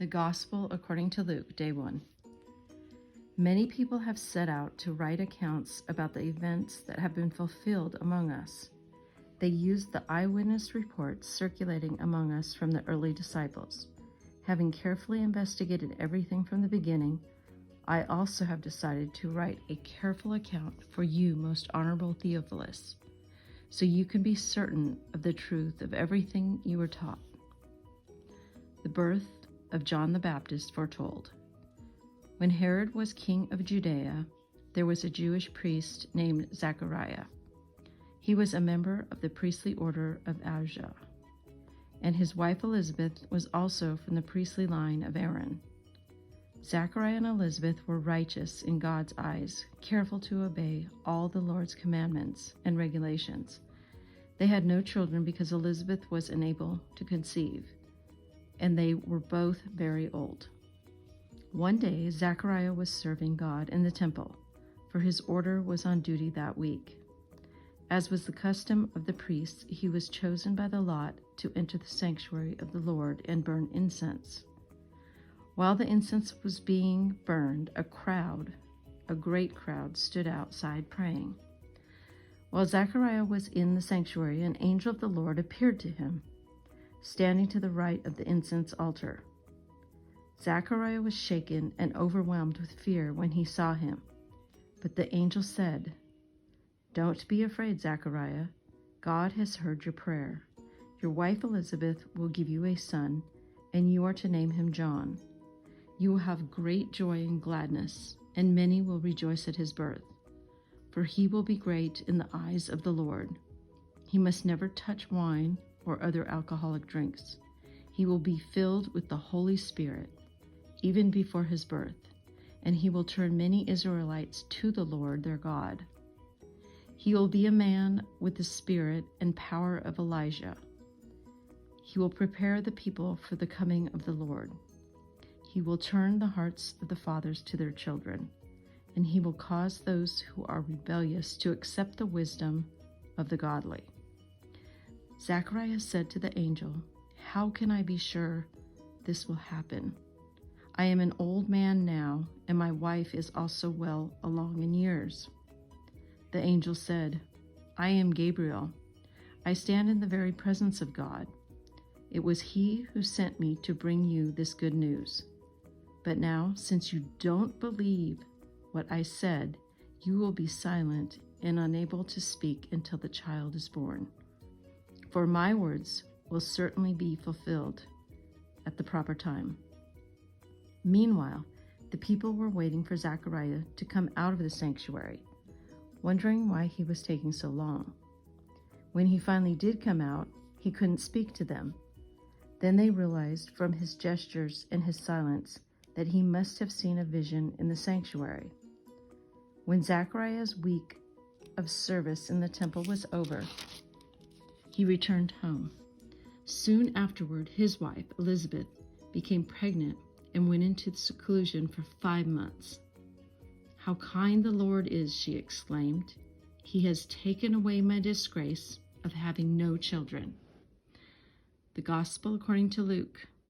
The Gospel according to Luke, Day 1. Many people have set out to write accounts about the events that have been fulfilled among us. They used the eyewitness reports circulating among us from the early disciples. Having carefully investigated everything from the beginning, I also have decided to write a careful account for you, most honorable Theophilus, so you can be certain of the truth of everything you were taught. The birth of John the Baptist foretold. When Herod was king of Judea, there was a Jewish priest named Zachariah. He was a member of the priestly order of Abijah, and his wife Elizabeth was also from the priestly line of Aaron. Zachariah and Elizabeth were righteous in God's eyes, careful to obey all the Lord's commandments and regulations. They had no children because Elizabeth was unable to conceive, and they were both very old. One day, Zachariah was serving God in the temple, for his order was on duty that week. As was the custom of the priests, he was chosen by the lot to enter the sanctuary of the Lord and burn incense. While the incense was being burned, a great crowd, stood outside praying. While Zachariah was in the sanctuary, an angel of the Lord appeared to him, standing to the right of the incense altar. Zachariah was shaken and overwhelmed with fear when he saw him. But the angel said, "Don't be afraid, Zachariah. God has heard your prayer. Your wife Elizabeth will give you a son, and you are to name him John. You will have great joy and gladness, and many will rejoice at his birth. For he will be great in the eyes of the Lord. He must never touch wine or other alcoholic drinks. He will be filled with the Holy Spirit, even before his birth, and he will turn many Israelites to the Lord their God. He will be a man with the spirit and power of Elijah. He will prepare the people for the coming of the Lord. He will turn the hearts of the fathers to their children, and he will cause those who are rebellious to accept the wisdom of the godly." Zachariah said to the angel, "How can I be sure this will happen? I am an old man now, and my wife is also well along in years." The angel said, "I am Gabriel. I stand in the very presence of God. It was he who sent me to bring you this good news. But now, since you don't believe what I said, you will be silent and unable to speak until the child is born. For my words will certainly be fulfilled at the proper time." Meanwhile, the people were waiting for Zachariah to come out of the sanctuary, wondering why he was taking so long. When he finally did come out, he couldn't speak to them. Then they realized from his gestures and his silence that he must have seen a vision in the sanctuary. When Zachariah's week of service in the temple was over, he returned home. Soon afterward, his wife, Elizabeth, became pregnant and went into seclusion for 5 months. "How kind the Lord is," she exclaimed. "He has taken away my disgrace of having no children." The Gospel according to Luke,